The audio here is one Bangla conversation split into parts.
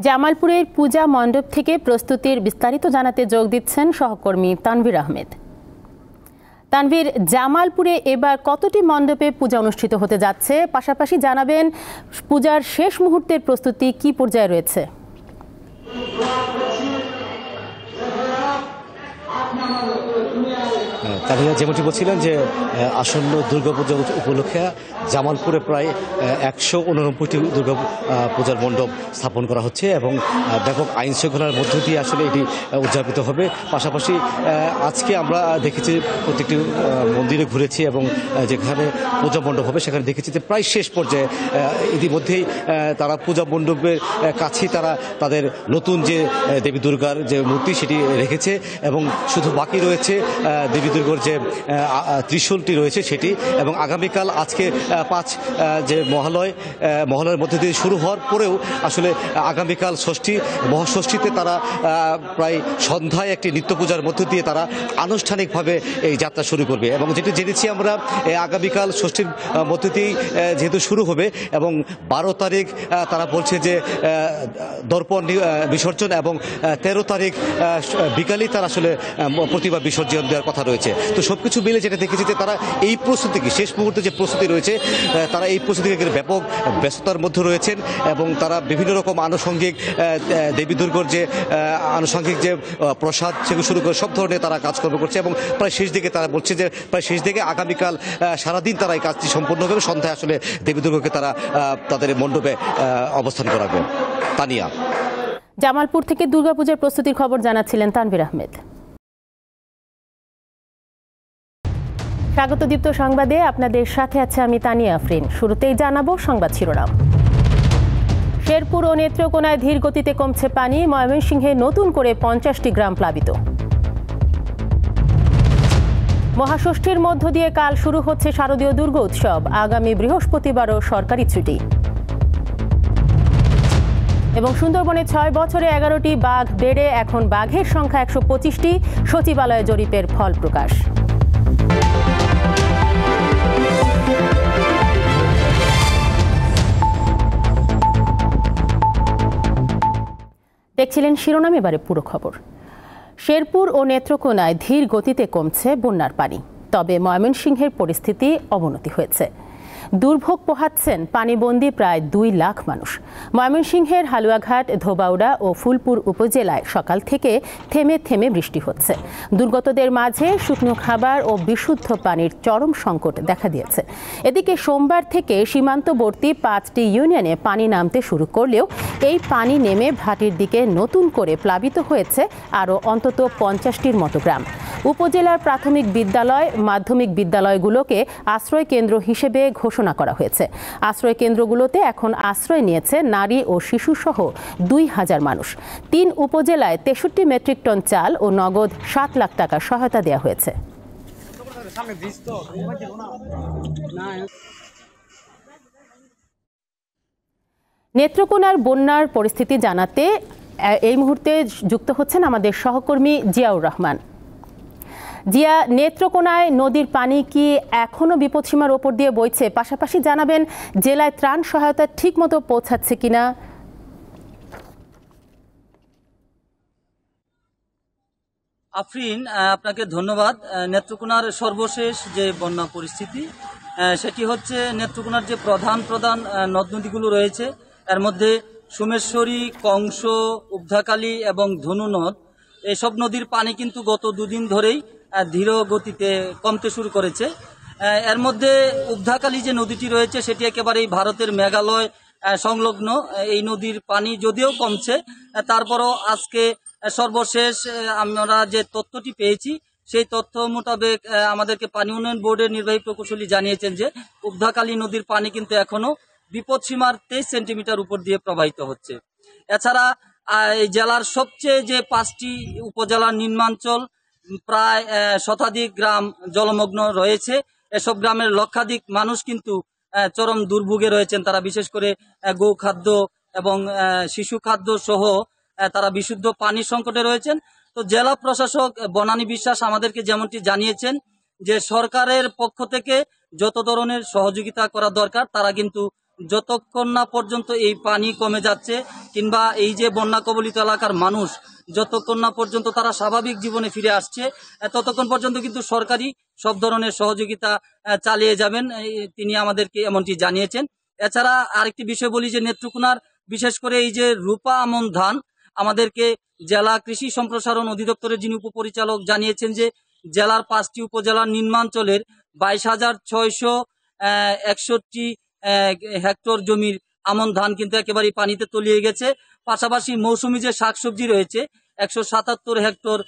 জামালপুরের পূজা মণ্ডপ থেকে প্রস্তুতির বিস্তারিত জানাতে যোগ দিচ্ছেন সহকর্মী তানভীর আহমেদ। তানভীর, জামালপুরে এবার কতটি মণ্ডপে পূজা অনুষ্ঠিত হতে যাচ্ছে, পাশাপাশি জানাবেন পূজার শেষ মুহূর্তের প্রস্তুতি কি পর্যায়ে রয়েছে? তানিয়া যেমনটি বলছিলেন যে আসন্ন দুর্গাপূজা উপলক্ষে জামালপুরে প্রায় 189টি দুর্গা পূজার মণ্ডপ স্থাপন করা হচ্ছে এবং ব্যাপক আইন শৃঙ্খলার মধ্য দিয়ে আসলে এটি উদযাপিত হবে। পাশাপাশি আজকে আমরা দেখেছি প্রত্যেকটি মন্দিরে ঘুরেছি এবং যেখানে পূজা মণ্ডপ হবে সেখানে দেখেছি যে প্রায় শেষ পর্যায়ে ইতিমধ্যেই তারা পূজা মণ্ডপের কাছেই তারা তাদের নতুন যে দেবী দুর্গার যে মূর্তি সেটি রেখেছে এবং শুধু বাকি রয়েছে দেবী দুর্গার যে ত্রিশূলটি রয়েছে সেটি। এবং আগামীকাল আজকে 5 যে মহালয়ের মধ্যে দিয়ে শুরু হওয়ার পরেও আসলে আগামীকাল মহাষষ্ঠীতে তারা প্রায় সন্ধ্যায় একটি নিত্য পূজার মধ্য দিয়ে তারা আনুষ্ঠানিকভাবে এই যাত্রা শুরু করবে। এবং যেটি জেনেছি আমরা আগামীকাল ষষ্ঠীর মধ্য দিয়েই যেহেতু শুরু হবে এবং 12 তারিখ তারা বলছে যে দর্পণ বিসর্জন এবং 13 তারিখ বিকালেই তারা আসলে প্রতিমা বিসর্জন দেওয়ার কথা রয়েছে। তো সবকিছু মিলে যেটা দেখেছি যে তারা এই প্রস্তুতিকে শেষ মুহূর্তে যে প্রস্তুতি রয়েছে তারা এই প্রস্তুতিকে ব্যাপক ব্যস্ততার মধ্যে রয়েছেন এবং তারা বিভিন্ন রকম আনুষঙ্গিক দেবী দুর্গার যে আনুষঙ্গিক যে প্রসাদ থেকে শুরু করে সব ধরনের তারা কাজকর্ম করছে এবং প্রায় শেষ দিকে তারা বলছে যে প্রায় শেষ দিকে আগামীকাল সারাদিন তারা এই কাজটি সম্পন্ন হবে। সন্ধ্যায় আসলে দেবী দুর্গাকে তারা তাদের মণ্ডপে অবস্থান করাবে। তানিয়া, জামালপুর থেকে দুর্গাপূজার প্রস্তুতির খবর জানাচ্ছিলেন তানভীর আহমেদ। স্বাগত দীপ্ত সংবাদে আপনাদের সাথে আছে আমি তানিয়া আফরিন। শুরুতেই জানাবো সংবাদ শিরোনাম। শেরপুর ও নেত্রকোনায় ধীর গতিতে কমছে পানি, ময়মনসিংহে নতুন করে 50টি গ্রাম প্লাবিত। মহাষষ্ঠীর মধ্য দিয়ে কাল শুরু হচ্ছে শারদীয় দুর্গা উৎসব, আগামী বৃহস্পতিবারও সরকারি ছুটি। এবং সুন্দরবনে 6 বছরে 11টি বাঘ বেড়ে এখন বাঘের সংখ্যা 125টি, সচিবালয় জরিপের ফল প্রকাশ। দেখছিলেন শিরোনাম, এবারে পুরো খবর। শেরপুর ও নেত্রকোনায় ধীর গতিতে কমছে বন্যার পানি, তবে ময়মনসিংহের পরিস্থিতি অবনতি হয়েছে। দুর্ভোগ পোহাচ্ছেন পানিবন্দী প্রায় 2 লাখ মানুষ। ময়মনসিংহের হালুয়াঘাট, ধোবাউড়া ও ফুলপুর উপজেলায় সকাল থেকে থেমে থেমে বৃষ্টি হচ্ছে। দুর্গতদের মাঝে শুকনো খাবার ও বিশুদ্ধ পানির চরম সংকট দেখা দিয়েছে। এদিকে সোমবার থেকে সীমান্তবর্তী 5টি ইউনিয়নে পানি নামতে শুরু করলেও এই পানি নেমে ভাটির দিকে নতুন করে প্লাবিত হয়েছে আরও অন্তত 50টির মতো গ্রাম। উপজেলার প্রাথমিক বিদ্যালয়, মাধ্যমিক বিদ্যালয়গুলোকে আশ্রয় কেন্দ্র হিসেবে ঘোষণা করা হয়েছে। আশ্রয় কেন্দ্রগুলোতে এখন আশ্রয় নিয়েছে নারী ও শিশুসহ 2000 মানুষ। 3 উপজেলায় 63 মেট্রিক টন চাল ও নগদ 7 লাখ টাকা সহায়তা দেওয়া হয়েছে। নেত্রকোনার বন্যার পরিস্থিতি জানাতে এই মুহূর্তে যুক্ত হচ্ছেন আমাদের সহকর্মী জিয়াউর রহমান। জিয়া, নেত্রকোনায় নদীর পানি কি এখনো বিপদসীমার ওপর দিয়ে বইছে? পাশাপাশি জানাবেন জেলায় ত্রাণ সহায়তা ঠিকমতো পৌঁছাচ্ছে কিনা। আফরিন, আপনাকে ধন্যবাদ। নেত্রকোনার সর্বশেষ যে বন্যা পরিস্থিতি সেটি হচ্ছে নেত্রকোনার যে প্রধান নদ নদীগুলো রয়েছে এর মধ্যে সোমেশ্বরী, কংস, উবধাকালী এবং ধনু নদ, এসব নদীর পানি কিন্তু গত 2 দিন ধরেই ধীর গতিতে কমতে শুরু করেছে। এর মধ্যে উবধাকালী যে নদীটি রয়েছে সেটি একেবারেই ভারতের মেঘালয় সংলগ্ন। এই নদীর পানি যদিও কমছে, তারপরও আজকে সর্বশেষ আমরা যে তথ্যটি পেয়েছি সেই তথ্য মোতাবেক আমাদেরকে পানি উন্নয়ন বোর্ডের নির্বাহী প্রকৌশলী জানিয়েছেন যে উবধাকালী নদীর পানি কিন্তু এখনো বিপদসীমার 23 সেন্টিমিটার উপর দিয়ে প্রবাহিত হচ্ছে। এছাড়া এই জেলার সবচেয়ে যে 5টি উপজেলার নিম্নাঞ্চল প্রায় শতাধিক গ্রাম জলমগ্ন রয়েছে। এসব গ্রামের লক্ষাধিক মানুষ কিন্তু চরম দুর্ভোগে রয়েছেন। তারা বিশেষ করে গোখাদ্য এবং শিশু খাদ্য সহ তারা বিশুদ্ধ পানির সংকটে রয়েছেন। তো জেলা প্রশাসক বনানী বিশ্বাস আমাদেরকে যেমনটি জানিয়েছেন যে সরকারের পক্ষ থেকে যত ধরনের সহযোগিতা করা দরকার তারা কিন্তু যতক্ষণ না পর্যন্ত এই পানি কমে যাচ্ছে কিংবা এই যে বন্যা কবলিত এলাকার মানুষ যতক্ষণ না পর্যন্ত তারা স্বাভাবিক জীবনে ফিরে আসছে, ততক্ষণ পর্যন্ত কিন্তু সরকারি সব ধরনের সহযোগিতা চালিয়ে যাবেন, তিনি আমাদেরকে এমনটি জানিয়েছেন। এছাড়া আরেকটি বিষয় বলি যে নেত্রকোনার বিশেষ করে এই যে রূপা আমন ধান, আমাদেরকে জেলা কৃষি সম্প্রসারণ অধিদপ্তরের যিনি উপপরিচালক জানিয়েছেন যে জেলার 5টি উপজেলার নিম্নাঞ্চলের 22,661 হেক্টর জমির আমন ধান কিন্তু একেবারেই পানিতে তলিয়ে গেছে। পাশাপাশি মৌসুমী যে শাকসবজি রয়েছে 177 হেক্টর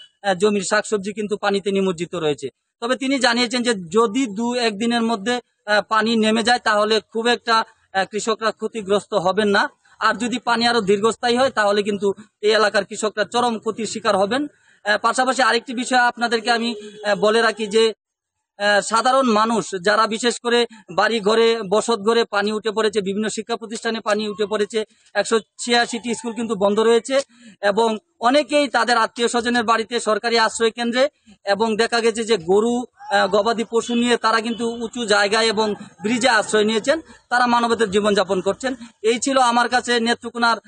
জমির শাকসবজি কিন্তু পানিতে নিমজ্জিত রয়েছে। তবে তিনি জানিয়েছেন যে যদি 2-1 দিনের মধ্যে পানি নেমে যায় তাহলে খুব একটা কৃষকরা ক্ষতিগ্রস্ত হবেন না, আর যদি পানি আরো দীর্ঘস্থায়ী হয় তাহলে কিন্তু এই এলাকার কৃষকরা চরম ক্ষতির শিকার হবেন। পাশাপাশি আরেকটি বিষয় আপনাদেরকে আমি বলে রাখি যে সাধারণ মানুষ যারা বিশেষ করে বাড়ি ঘরে বসত ঘরে পানি উঠে পড়েছে, বিভিন্ন শিক্ষা প্রতিষ্ঠানে পানি উঠে পড়েছে, 186টি স্কুল কিন্তু বন্ধ রয়েছে এবং অনেকেই তাদের আত্মীয় স্বজনের বাড়িতে সরকারি আশ্রয় কেন্দ্রে এবং দেখা গেছে যে গরু গবাদি পশু নিয়ে তারা কিন্তু উঁচু জায়গায় এবং ব্রিজে আশ্রয় নিয়েছেন, তারা মানবেতর জীবনযাপন করছেন। এই ছিল আমার কাছে নেত্রকোনার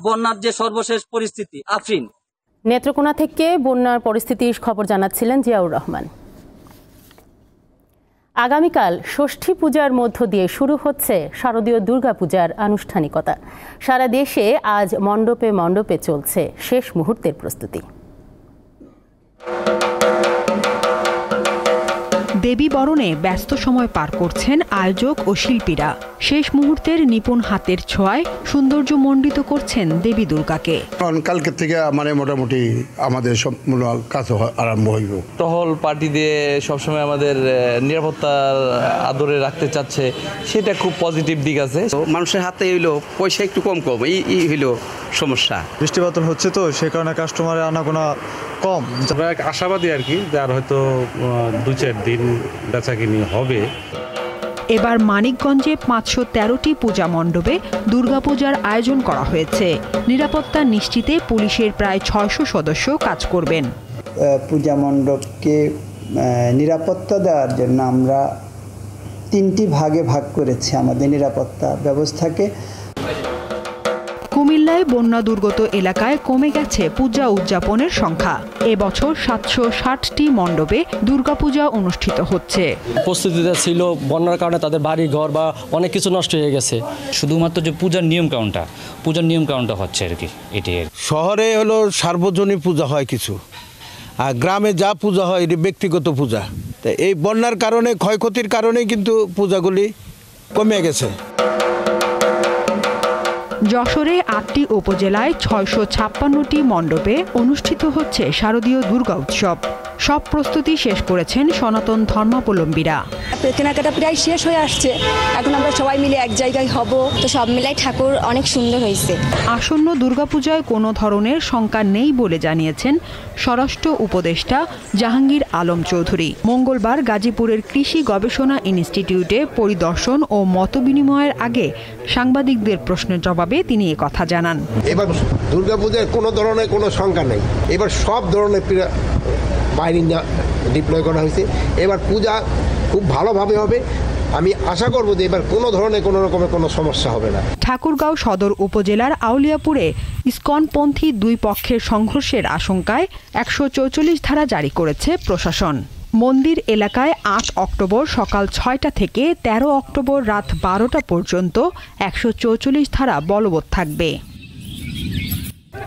বন্যার যে সর্বশেষ পরিস্থিতি। আফরিন। নেত্রকোনা থেকে বন্যার পরিস্থিতির খবর জানাচ্ছিলেন জিয়াউর রহমান। আগামীকাল ষষ্ঠী পূজার মধ্য দিয়ে শুরু হচ্ছে শারদীয় দুর্গাপূজার আনুষ্ঠানিকতা। সারা দেশে আজ মণ্ডপে মণ্ডপে চলছে শেষ মুহূর্তের প্রস্তুতি। দেবী বরণে ব্যস্ত সময় পার করছেন আয়োজক ও শিল্পীরা। শেষ মুহূর্তের নিপুণ হাতের ছোঁয়ায় সৌন্দর্য মণ্ডিত করছেন দেবী দুর্গাকে। কালকে থেকে মোটামুটি আমাদের সব কাজ আরম্ভ হইব। টহল পার্টি দিয়ে সবসময় আমাদের নিরাপত্তার আদরে রাখতে চাচ্ছে, সেটা খুব পজিটিভ দিক আছে। মানুষের হাতে হইলো পয়সা একটু কম এই হইলো সমস্যা। বৃষ্টিপাত হচ্ছে তো সে কারণে কাস্টমারের আনাগোনা কম। আমরা আশাবাদী আর কি, যার হয়তো 2-4 দিন বেচাকিনি হবে। এবার মানিকগঞ্জে 513টি পূজা মণ্ডপে দুর্গাপূজার আয়োজন করা হয়েছে। নিরাপত্তা নিশ্চিতে পুলিশের প্রায় 600 সদস্য কাজ করবেন। পূজা মণ্ডপকে নিরাপত্তা দেওয়ার জন্য আমরা 3টি ভাগে ভাগ করেছি আমাদের নিরাপত্তা ব্যবস্থাকে। কুমিল্লায় বন্যা দুর্গত এলাকায় কমে গেছে পূজা উদযাপনের সংখ্যা। এবছর 760টি মণ্ডপে দুর্গাপূজা অনুষ্ঠিত হচ্ছে। প্রস্তুতিটা ছিল, বন্যার কারণে তাদের বাড়ি ঘর বা অনেক কিছু নষ্ট হয়ে গেছে। শুধুমাত্র যে পূজার নিয়ম কাউন্টটা হচ্ছে আর কি। এটাই শহরে হলো সার্বজনীন পূজা হয় কিছু, আর গ্রামে যা পূজা হয় এটি ব্যক্তিগত পূজা। তো এই বন্যার কারণে ক্ষয়ক্ষতির কারণে কিন্তু পূজাগুলি কমে গেছে। যশোরে 8টি উপজেলায় 656টি মণ্ডপে অনুষ্ঠিত হচ্ছে শারদীয় দুর্গা উৎসব। সব প্রস্তুতি শেষ করেছেন সনাতন ধর্মাবলম্বীরা। কেনাকাটা প্রায় শেষ হয়ে আসছে, এখন আমরা সবাই মিলে এক জায়গায় হব, তো সব মিলাই ঠাকুর অনেক সুন্দর হয়েছে। আসন্ন দুর্গাপূজায় কোনো ধরনের শঙ্কা নেই বলে জানিয়েছেন স্বরাষ্ট্র উপদেষ্টা জাহাঙ্গীর আলম চৌধুরী। মঙ্গলবার গাজীপুরের কৃষি গবেষণা ইনস্টিটিউটে পরিদর্শন ও মতবিনিময়ের আগে সাংবাদিকদের প্রশ্নের জবাবে তিনি একথা জানান। এবার দুর্গাপূজার কোনো ধরনের কোনো শঙ্কা নেই, এবার সব ধরনের বাইরে ডিপ্লয় করা হয়েছে। এবার পূজা খুব ভালোভাবে হবে, আমি আশা করব যে এবার কোনো ধরনের কোনো রকমের কোনো সমস্যা হবে না। ঠাকুরগাঁও সদর উপজেলার আউলিয়াপুরে ইসকনপন্থী দুই পক্ষের সংঘর্ষের আশঙ্কায় 144 ধারা জারি করেছে প্রশাসন। মন্দির এলাকায় 8 অক্টোবর সকাল 6টা থেকে 13 অক্টোবর রাত 12টা পর্যন্ত 144 ধারা বলবৎ থাকবে।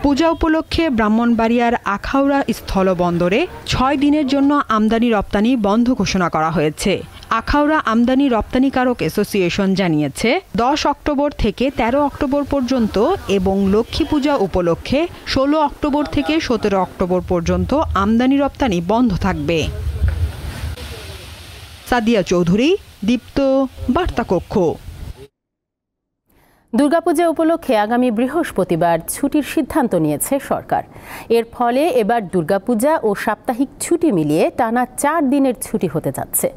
পূজা উপলক্ষে ব্রাহ্মণবাড়িয়ার আখাউড়া স্থলবন্দরে 6 দিনের জন্য আমদানি রপ্তানি বন্ধ ঘোষণা করা হয়েছে। আখাউড়া আমদানি রপ্তানিকারক অ্যাসোসিয়েশন জানিয়েছে 10 অক্টোবর থেকে 13 অক্টোবর পর্যন্ত এবং লক্ষ্মী পূজা উপলক্ষে 16 অক্টোবর থেকে 17 অক্টোবর পর্যন্ত আমদানি রপ্তানি বন্ধ থাকবে। সাদিয়া চৌধুরী, দীপ্ত, বার্তা কক্ষ। দুর্গাপূজা উপলক্ষে আগামী বৃহস্পতিবার ছুটির সিদ্ধান্ত নিয়েছে সরকার। এর ফলে এবার দুর্গাপূজা ও সাপ্তাহিক ছুটি মিলিয়ে টানা 4 দিনের ছুটি হতে যাচ্ছে।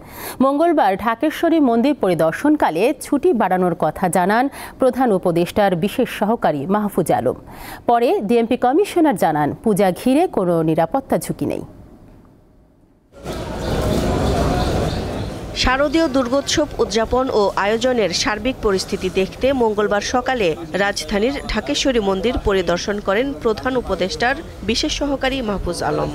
মঙ্গলবার ঢাকেশ্বরী মন্দির পরিদর্শনকালে ছুটি বাড়ানোর কথা জানান প্রধান উপদেষ্টার বিশেষ সহকারী মাহফুজ আলম। পরে ডিএমপি কমিশনার জানান পূজা ঘিরে কোনো নিরাপত্তা ঝুঁকি নেই। শারদীয় দুর্গোৎসব উদযাপন ও আয়োজনের সার্বিক পরিস্থিতি দেখতে মঙ্গলবার সকালে রাজধানীর ঢাকেশ্বরী মন্দির পরিদর্শন করেন প্রধান উপদেষ্টার বিশেষ সহকারী মাহফুজ আলম।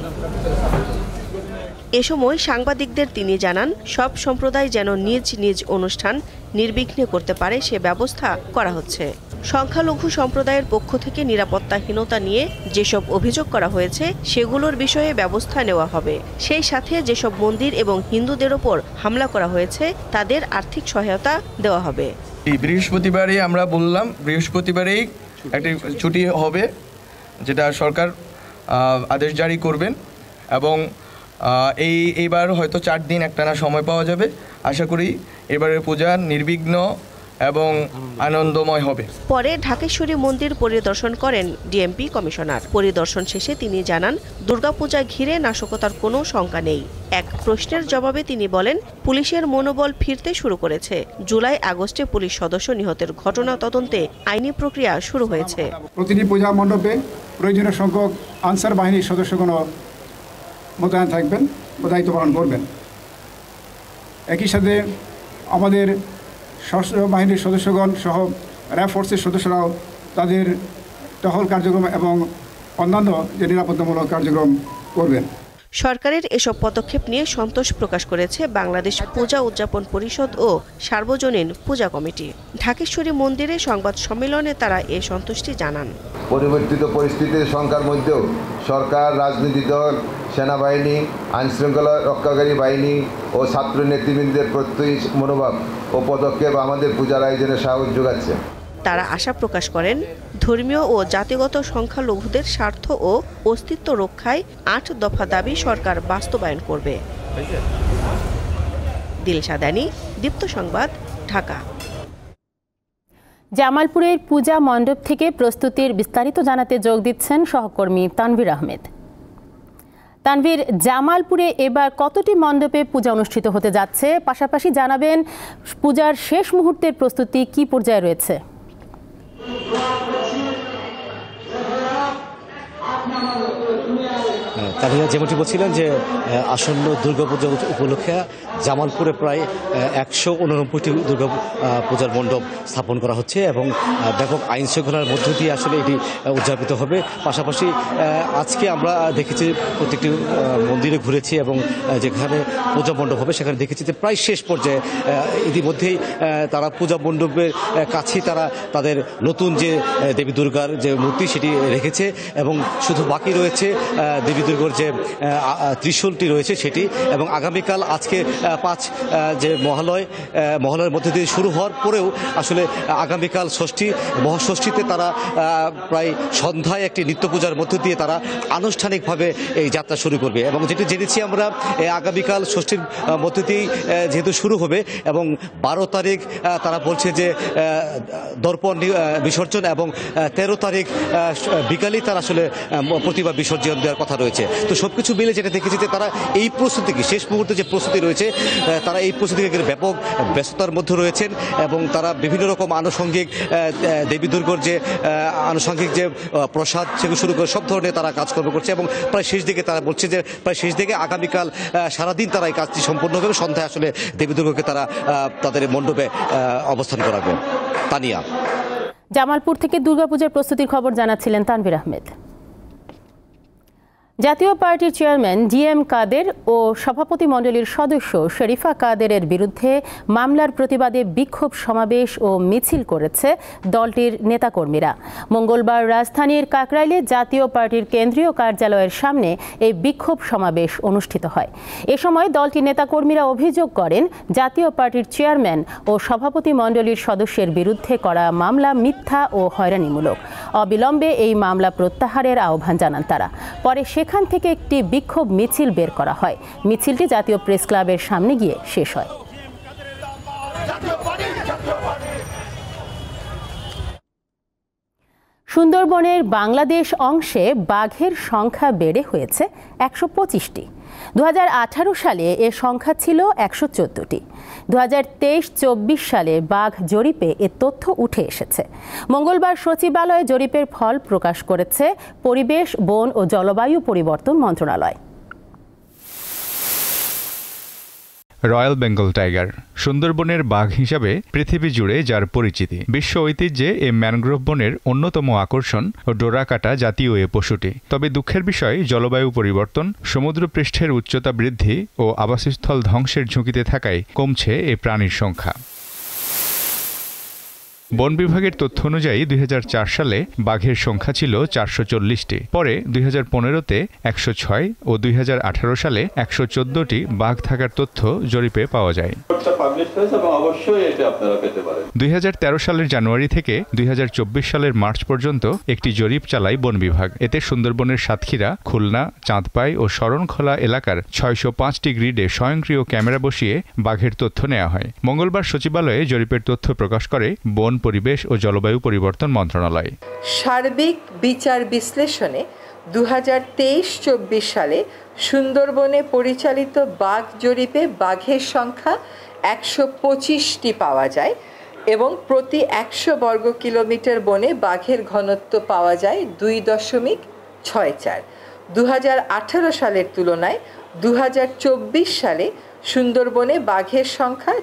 এ সময় সাংবাদিকদের তিনি জানান, সব সম্প্রদায় যেন নিজ নিজ অনুষ্ঠান নির্বিঘ্নে করতে পারে সে ব্যবস্থা করা হচ্ছে। সংখ্যালঘু সম্প্রদায়ের পক্ষ থেকে নিরাপত্তাহীনতা নিয়ে যেসব অভিযোগ করা হয়েছে সেগুলোর বিষয়ে ব্যবস্থা নেওয়া হবে। সেই সাথে যেসব মন্দির এবং হিন্দুদের ওপর হামলা করা হয়েছে তাদের আর্থিক সহায়তা দেওয়া হবে। এই বৃহস্পতিবারই আমরা বললাম, বৃহস্পতিবারেই একটি ছুটি হবে, যেটা সরকার আদেশ জারি করবেন এবং এইবার হয়তো 4 দিন একটানা সময় পাওয়া যাবে। আশা করি এবারের পূজা নির্বিঘ্ন এবং আনন্দময় হবে। পরে ঢাকেশ্বরী মন্দির পরিদর্শন করেন ডিএমপি কমিশনার। পরিদর্শন শেষে তিনি জানান, দুর্গাপূজা ঘিরে নাশকতার কোনো শঙ্কা নেই। এক প্রশ্নের জবাবে তিনি বলেন, পুলিশের মনোবল ফিরতে শুরু করেছে। জুলাই আগস্টে পুলিশ সদস্য নিহতের ঘটনা তদন্তে আইনি প্রক্রিয়া শুরু হয়েছে। প্রতিটি পূজা মণ্ডপে প্রয়োজনীয় সংখ্যক আনসার বাহিনীর সদস্যগণ মোতায়েন থাকবেন ও দায়িত্ব পালন করবেন। একই সাথে আমাদের সশস্ত্র বাহিনীর সদস্যগণ সহ র্যাব ফোর্সের সদস্যরাও তাদের টহল কার্যক্রম এবং অন্যান্য যে নিরাপত্তামূলক কার্যক্রম করবেন। সরকারের এসব পদক্ষেপ নিয়ে সন্তোষ প্রকাশ করেছে বাংলাদেশ পূজা উদযাপন পরিষদ ও সার্বজনীন পূজা কমিটি। ঢাকেশ্বরী মন্দিরে সংবাদ সম্মেলনে তারা এ সন্তুষ্টি জানান। পরিবর্তিত পরিস্থিতির সংখ্যার মধ্যেও সরকার, রাজনৈতিক দল, সেনাবাহিনী, আইনশৃঙ্খলা রক্ষাকারী বাহিনী ও ছাত্র নেতৃবৃন্দের প্রত্যয়ী মনোভাব ও পদক্ষেপ আমাদের পূজার আয়োজনে সাহস যোগাচ্ছে। তারা আশা প্রকাশ করেন, ধর্মীয় ও জাতিগত সংখ্যালঘুদের স্বার্থ ও অস্তিত্ব রক্ষায় 8 দফা দাবি সরকার বাস্তবায়ন করবে। দিলশা দানি, দীপ্ত সংবাদ, ঢাকা। জামালপুরের পূজা মণ্ডপ থেকে প্রস্তুতির বিস্তারিত জানাতে যোগ দিচ্ছেন সহকর্মী তানভীর আহমেদ। তানভীর, জামালপুরে এবার কতটি মণ্ডপে পূজা অনুষ্ঠিত হতে যাচ্ছে? পাশাপাশি জানাবেন পূজার শেষ মুহূর্তের প্রস্তুতি কি পর্যায়ে রয়েছে? তানিয়া, যেমনটি বলছিলেন যে আসন্ন দুর্গাপূজা উপলক্ষে জামালপুরে প্রায় 189টি দুর্গা পূজার মণ্ডপ স্থাপন করা হচ্ছে এবং ব্যাপক আইন শৃঙ্খলার মধ্য দিয়ে আসলে এটি উদযাপিত হবে। পাশাপাশি আজকে আমরা দেখেছি প্রত্যেকটি মন্দিরে ঘুরেছি এবং যেখানে পূজা মণ্ডপ হবে সেখানে দেখেছি যে প্রায় শেষ পর্যায়ে ইতিমধ্যেই তারা পূজা মণ্ডপের কাছেই তারা তাদের নতুন যে দেবী দুর্গার যে মূর্তি সেটি রেখেছে এবং শুধু বাকি রয়েছে দেবী দুর্গার যে ত্রিশূলটি রয়েছে সেটি। এবং আগামীকাল আজকে 5 যে মহালয়ের মধ্যে দিয়ে শুরু হওয়ার পরেও আসলে আগামীকাল ষষ্ঠী, মহাষষ্ঠীতে তারা প্রায় সন্ধ্যায় একটি নিত্য পূজার মধ্য দিয়ে তারা আনুষ্ঠানিকভাবে এই যাত্রা শুরু করবে। এবং যেটি জেনেছি আমরা আগামীকাল ষষ্ঠীর মধ্য দিয়েই যেহেতু শুরু হবে এবং 12 তারিখ তারা বলছে যে দর্পণ বিসর্জন এবং 13 তারিখ বিকালেই তারা আসলে প্রতিমা বিসর্জন দেওয়ার কথা রয়েছে। তো সবকিছু মিলে যেটা দেখেছি যে তারা এই প্রস্তুতিকে, শেষ মুহূর্তে যে প্রস্তুতি রয়েছে, তারা এই প্রস্তুতিকে ব্যাপক ব্যস্ততার মধ্যে রয়েছেন এবং তারা বিভিন্ন রকম আনুষঙ্গিক দেবী দুর্গার যে আনুষঙ্গিক যে প্রসাদ সেগুলো শুরু করে সব ধরনের তারা কাজকর্ম করছে এবং প্রায় শেষ দিকে তারা বলছে যে প্রায় শেষ দিকে আগামীকাল সারাদিন তারা এই কাজটি সম্পন্ন হবে। সন্ধ্যায় আসলে দেবী দুর্গাকে তারা তাদের মণ্ডপে অবস্থান করাবে। তানিয়া, জামালপুর থেকে দুর্গাপূজার প্রস্তুতির খবর জানাচ্ছিলেন তানভীর আহমেদ। জাতীয় পার্টির চেয়ারম্যান ডিএম কাদের ও সভাপতি মণ্ডলীর সদস্য শরীফা কাদেরের বিরুদ্ধে মামলার প্রতিবাদে বিক্ষোভ সমাবেশ ও মিছিল করেছে দলটির নেতাকর্মীরা। মঙ্গলবার রাজধানীর কাকরাইলে জাতীয় পার্টির কেন্দ্রীয় কার্যালয়ের সামনে এই বিক্ষোভ সমাবেশ অনুষ্ঠিত হয়। এ সময় দলটির নেতাকর্মীরা অভিযোগ করেন, জাতীয় পার্টির চেয়ারম্যান ও সভাপতি মণ্ডলীর সদস্যের বিরুদ্ধে করা মামলা মিথ্যা ও হয়রানিমূলক। অবিলম্বে এই মামলা প্রত্যাহারের আহ্বান জানান তারা। পরে সেখান থেকে একটি বিক্ষোভ মিছিল বের করা হয়। মিছিলটি জাতীয় প্রেস ক্লাবের সামনে গিয়ে শেষ হয়। সুন্দরবনের বাংলাদেশ অংশে বাঘের সংখ্যা বেড়ে হয়েছে 125টি। 2018 সালে এর সংখ্যা ছিল 114টি। 2023-24 সালে বাঘ জরিপে এ তথ্য উঠে এসেছে। মঙ্গলবার সচিবালয়ে জরিপের ফল প্রকাশ করেছে পরিবেশ, বন ও জলবায়ু পরিবর্তন মন্ত্রণালয়। রয়্যাল বেঙ্গল টাইগার, সুন্দরবনের বাঘ হিসাবে পৃথিবী জুড়ে যার পরিচিতি। বিশ্ব ঐতিহ্যে এই ম্যানগ্রোভ বনের অন্যতম আকর্ষণ ও ডোরাকাটা জাতীয় এ পশুটি। তবে দুঃখের বিষয়, জলবায়ু পরিবর্তন, সমুদ্রপৃষ্ঠের উচ্চতা বৃদ্ধি ও আবাসস্থল ধ্বংসের ঝুঁকিতে থাকায় কমছে এ প্রাণীর সংখ্যা। বন বিভাগের তথ্য অনুযায়ী 2004 সালে বাঘের সংখ্যা ছিল 440টি। পরে 2015-তে 106 ও 2018 সালে 114টি বাঘ থাকার তথ্য জরিপে পাওয়া যায়। 2013 সালের জানুয়ারি থেকে 2024 সালের মার্চ পর্যন্ত একটি জরিপ চালায় বন বিভাগ। এতে সুন্দরবনের সাতক্ষীরা, খুলনা, চাঁদপাই ও শরণখোলা এলাকার 605টি গ্রিডে স্বয়ংক্রিয় ক্যামেরা বসিয়ে বাঘের তথ্য নেওয়া হয়। মঙ্গলবার সচিবালয়ে জরিপের তথ্য প্রকাশ করে বন, পরিবেশ ও জলবায়ু পরিবর্তন মন্ত্রণালয়। সার্বিক বিচার বিশ্লেষণে 2023-24 সালে সুন্দরবনে পরিচালিত বাঘ জরিপে বাঘের সংখ্যা 125টি পাওয়া যায় এবং প্রতি 100 বর্গ কিলোমিটার বনে বাঘের ঘনত্ব পাওয়া যায় 2.64। 2018 সালের তুলনায় 2024 সালে সুন্দরবনে বাঘের সংখ্যা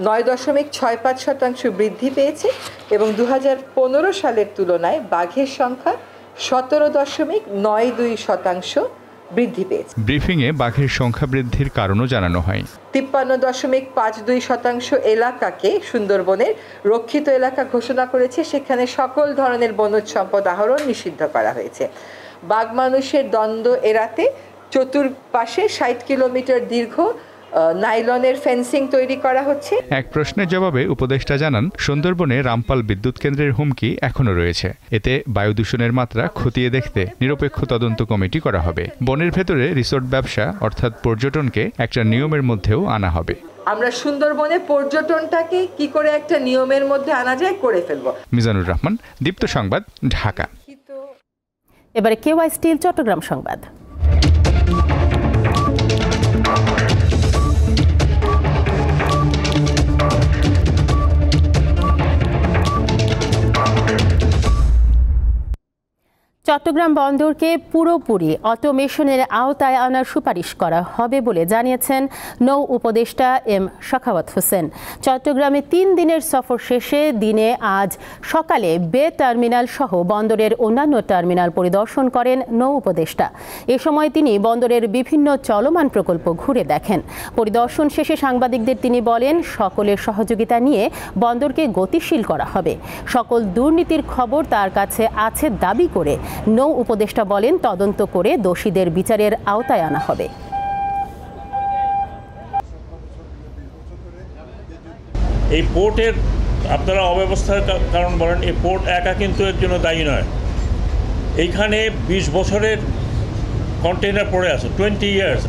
9.65% বৃদ্ধি পেয়েছে এবং 2015 সালের তুলনায় বাঘের সংখ্যা 17.92% বৃদ্ধি পেয়েছে। ব্রিফিংয়ে বাঘের সংখ্যা বৃদ্ধির কারণও জানানো হয়। 53.52% এলাকাকে সুন্দরবনের রক্ষিত এলাকা ঘোষণা করেছে। সেখানে সকল ধরনের বনজ সম্পদ আহরণ নিষিদ্ধ করা হয়েছে। বাঘ মানুষের দ্বন্দ্ব এড়াতে চতুর্পাশে 60 কিলোমিটার দীর্ঘ নাইলনের ফেন্সিং তৈরি করা হচ্ছে। এক প্রশ্নের জবাবে উপদেষ্টা জানান, সুন্দরবনে রামপাল বিদ্যুৎ কেন্দ্রের হুমকি এখনো রয়েছে। এতে বায়ু দূষণের মাত্রা খতিয়ে দেখতে নিরপেক্ষ তদন্ত কমিটি করা হবে। বনের ভেতরে রিসোর্ট ব্যবসা অর্থাৎ পর্যটনকে একটা নিয়মের মধ্যেও আনা হবে। আমরা সুন্দরবনে পর্যটনটাকে কি করে একটা নিয়মের মধ্যে আনা যায় করে ফেলব। মিজানুর রহমান, দীপ্ত সংবাদ, ঢাকা। এবারে কেওয়াই স্টিল চট্টগ্রাম সংবাদ। চট্টগ্রাম বন্দরকে পুরোপুরি অটোমেশনের আওতায় আনার সুপারিশ করা হবে বলে জানিয়েছেন নৌ উপদেষ্টা এম শাখাওয়াত হোসেন। চট্টগ্রামে 3 দিনের সফর শেষে দিনে আজ সকালে বে টার্মিনাল সহ বন্দরের অন্যান্য টার্মিনাল পরিদর্শন করেন নৌ উপদেষ্টা। এ সময় তিনি বন্দরের বিভিন্ন চলমান প্রকল্প ঘুরে দেখেন। পরিদর্শন শেষে সাংবাদিকদের তিনি বলেন, সকলের সহযোগিতা নিয়ে বন্দরকে গতিশীল করা হবে। সকল দুর্নীতির খবর তার কাছে আছে দাবি করে নৌ উপদেষ্টা বলেন, তদন্ত করে দোষীদের বিচারের আওতায় আনা হবে। এই পোর্টের আপনারা অব্যবস্থার কারণ বলেন, এই পোর্ট একা কিন্তু এর জন্য দায়ী নয়। এইখানে 20 বছরের কন্টেইনার পড়ে আছে, 20 ইয়ার্স।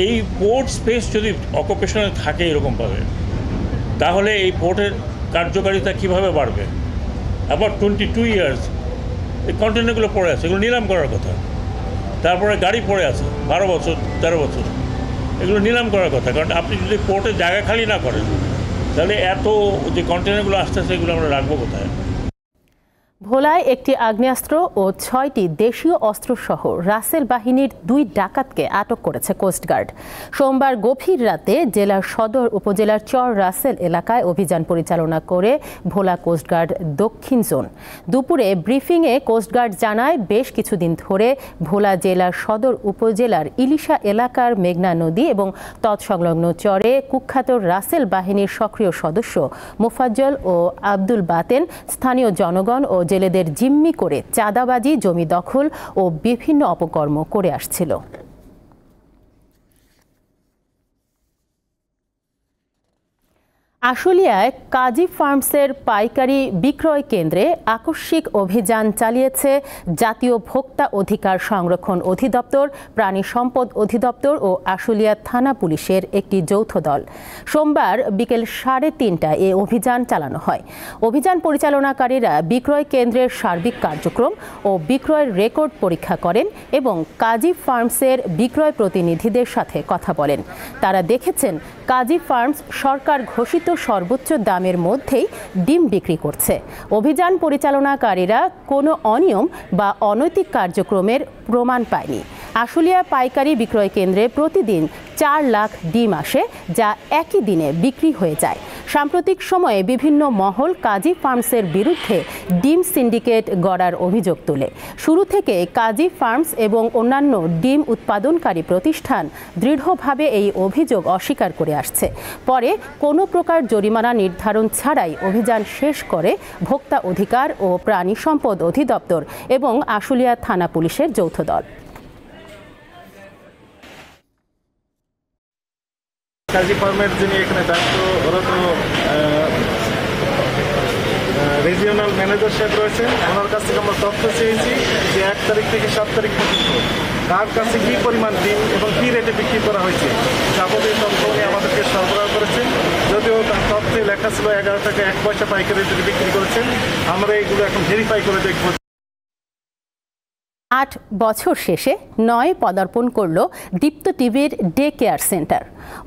এই পোর্ট স্পেস যদি অকুপেশনে থাকে এরকমভাবে, তাহলে এই পোর্টের কার্যকারিতা কিভাবে বাড়বে? আবার 22 ইয়ার্স এই কন্টেনারগুলো পড়ে আছে, এগুলো নিলাম করার কথা। তারপরে গাড়ি পড়ে আছে 12 বছর 13 বছর, এগুলো নিলাম করার কথা। কারণ আপনি যদি পোর্টে জায়গা খালি না করেন, তাহলে এত যে কন্টেনারগুলো আসতেছে এগুলো আমরা রাখবো কোথায়? ভোলায় একটি আগ্নেয়াস্ত্র ও 6টি দেশীয় অস্ত্রসহ রাসেল বাহিনীর 2 ডাকাতকে আটক করেছে কোস্টগার্ড। সোমবার গভীর রাতে জেলার সদর উপজেলার চর রাসেল এলাকায় অভিযান পরিচালনা করে ভোলা কোস্টগার্ড দক্ষিণ জোন। দুপুরে ব্রিফিংয়ে কোস্টগার্ড জানায়, বেশ কিছুদিন ধরে ভোলা জেলার সদর উপজেলার ইলিশা এলাকার মেঘনা নদী এবং তৎসংলগ্ন চরে কুখ্যাত রাসেল বাহিনীর সক্রিয় সদস্য মোফাজ্জল ও আব্দুল বাতেন স্থানীয় জনগণ ও জেলেদের জিম্মি করে চাঁদাবাজি, জমি দখল ও বিভিন্ন অপকর্ম করে আসছিল। আশুলিয়ায় কাজী ফার্মসের পাইকারি বিক্রয় কেন্দ্রে আকস্মিক অভিযান চালিয়েছে জাতীয় ভোক্তা অধিকার সংরক্ষণ অধিদপ্তর, প্রাণী সম্পদ অধিদপ্তর ও আশুলিয়া থানা পুলিশের একটি যৌথ দল। সোমবার বিকেল 3:30টায় এ অভিযান চালানো হয়। অভিযান পরিচালনাকারীরা বিক্রয় কেন্দ্রের সার্বিক কার্যক্রম ও বিক্রয়ের রেকর্ড পরীক্ষা করেন এবং কাজী ফার্মসের বিক্রয় প্রতিনিধিদের সাথে কথা বলেন। তারা দেখেছেন কাজী ফার্মস সরকার ঘোষিত সর্বোচ্চ দামের মধ্যেই ডিম বিক্রি করছে। অভিযান পরিচালনাকারীরা কোনো অনিয়ম বা অনৈতিক কার্যক্রমের প্রমাণ পায়নি। আশুলিয়া পাইকারি বিক্রয় কেন্দ্রে প্রতিদিন 4 লাখ ডিম আসে, যা একই দিনে বিক্রি হয়ে যায়। সাম্প্রতিক সময়ে বিভিন্ন মহল কাজী ফার্মসের বিরুদ্ধে ডিম সিন্ডিকেট গড়ার অভিযোগ তোলে। শুরু থেকে কাজী ফার্মস এবং অন্যান্য ডিম উৎপাদনকারী প্রতিষ্ঠান দৃঢ়ভাবে এই অভিযোগ অস্বীকার করে আসছে। পরে কোনো প্রকার জরিমানা নির্ধারণ ছাড়াই অভিযান শেষ করে ভোক্তা অধিকার ও প্রাণী সম্পদ অধিদপ্তর এবং আশুলিয়া থানা পুলিশের যৌথ দল। কাজী ফার্মের যিনি এখানে দায়িত্ব, ওরা তো রিজিওনাল ম্যানেজার সাহেব রয়েছেন, ওনার কাছ থেকে আমরা তথ্য চেয়েছি যে 1 তারিখ থেকে 7 তারিখ পর্যন্ত কার কাছে কী পরিমাণ ডিম এবং কী রেটে বিক্রি করা হয়েছে যাবতীয় তথ্য উনি আমাদেরকে সরবরাহ করেছেন। যদিও তার তথ্যে লেখা ছিল 11 টাকা 1 পয়সা পাইকারি রেটে বিক্রি করেছেন। আমরা এইগুলো এখন ভেরিফাই করে দেখব। 8 বছর শেষে 9 পদার্পণ করল দীপ্ত টিভির ডে কেয়ার সেন্টার।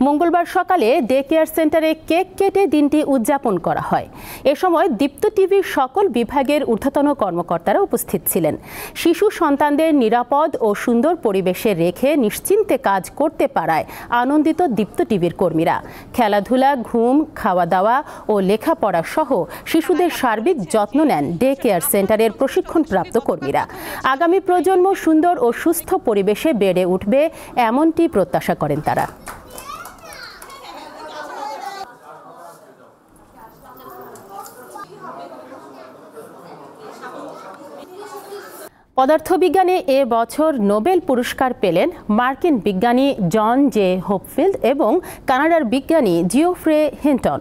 মঙ্গলবার সকালে ডে কেয়ার সেন্টারে কেক কেটে দিনটি উদযাপন করা হয়। এ সময় দীপ্ত টিভির সকল বিভাগের ঊর্ধ্বতন কর্মকর্তারা উপস্থিত ছিলেন। শিশু সন্তানদের নিরাপদ ও সুন্দর পরিবেশে রেখে নিশ্চিন্তে কাজ করতে পারায় আনন্দিত দীপ্ত টিভির কর্মীরা। খেলাধুলা, ঘুম, খাওয়া দাওয়া ও লেখাপড়া সহ শিশুদের সার্বিক যত্ন নেন ডে কেয়ার সেন্টারের প্রশিক্ষণপ্রাপ্ত কর্মীরা। আগামী প্রজন্ম সুন্দর ও সুস্থ পরিবেশে বেড়ে উঠবে, এমনটি প্রত্যাশা করেন তারা। পদার্থবিজ্ঞানে এ বছর নোবেল পুরস্কার পেলেন মার্কিন বিজ্ঞানী জন জে হোপফিল্ড এবং কানাডার বিজ্ঞানী জিওফ্রে হিন্টন।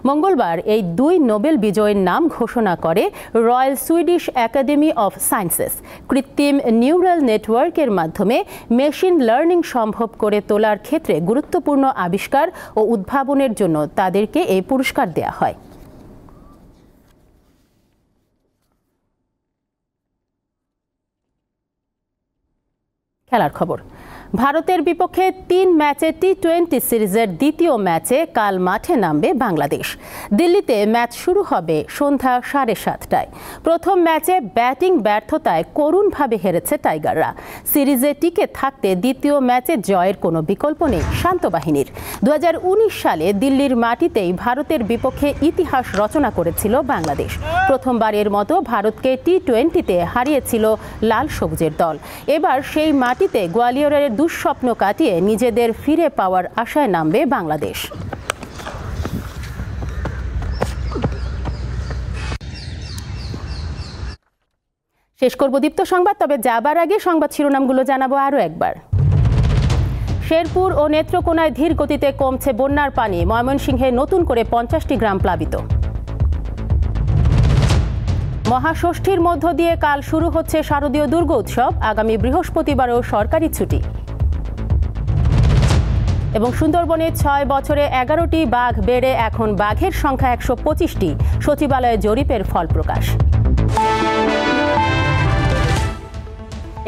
মঙ্গলবার এই 2 নোবেল বিজয়ীর নাম ঘোষণা করে royal Swedish academy of sciences. কৃত্রিম নিউরাল নেটওয়ার্কের মাধ্যমে মেশিন লার্নিং সম্ভব করে তোলার ক্ষেত্রে গুরুত্বপূর্ণ আবিষ্কার ও উদ্ভাবনের জন্য তাদেরকে এই পুরস্কার দেয়া হয়। খেলার খবর। ভারতের বিপক্ষে 3 ম্যাচে টি-20 সিরিজের দ্বিতীয় ম্যাচে কাল মাঠে নামবে বাংলাদেশ। দিল্লিতে ম্যাচ শুরু হবে সন্ধ্যা 7:30টায়। প্রথম ম্যাচে ব্যাটিং ব্যর্থতায় করুণভাবে হেরেছে টাইগাররা। সিরিজে টিকে থাকতে দ্বিতীয় ম্যাচে জয়ের কোনো বিকল্প নেই শান্ত বাহিনীর। 2019 সালে দিল্লির মাটিতেই ভারতের বিপক্ষে ইতিহাস রচনা করেছিল বাংলাদেশ। প্রথমবারের মতো ভারতকে টি-20তে হারিয়েছিল লাল সবুজের দল। এবার সেই মাটিতে গোয়ালিয়রের দুঃস্বপ্ন কাটিয়ে নিজেদের ফিরে পাওয়ার আশায় নামবে বাংলাদেশ। শেষ করব দীপ্ত সংবাদ, তবে যাবার আগে সংবাদ শিরোনামগুলো জানাবো আরও একবার। শেরপুর ও নেত্রকোনায় ধীর গতিতে কমছে বন্যার পানি। ময়মনসিংহে নতুন করে 50টি গ্রাম প্লাবিত। মহাষষ্ঠীর মধ্য দিয়ে কাল শুরু হচ্ছে শারদীয় দুর্গোৎসব। আগামী বৃহস্পতিবারও সরকারি ছুটি। এবং সুন্দরবনে 6 বছরে 11টি বাঘ বেড়ে এখন বাঘের সংখ্যা 125টি। সচিবালয়ে জরিপের ফল প্রকাশ।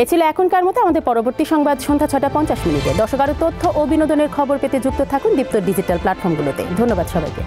এ ছিল এখনকার মতো। আমাদের পরবর্তী সংবাদ সন্ধ্যা 6:50। দর্শক, আরও তথ্য ও বিনোদনের খবর পেতে যুক্ত থাকুন দীপ্ত ডিজিটাল প্ল্যাটফর্মগুলোতে। ধন্যবাদ সবাইকে।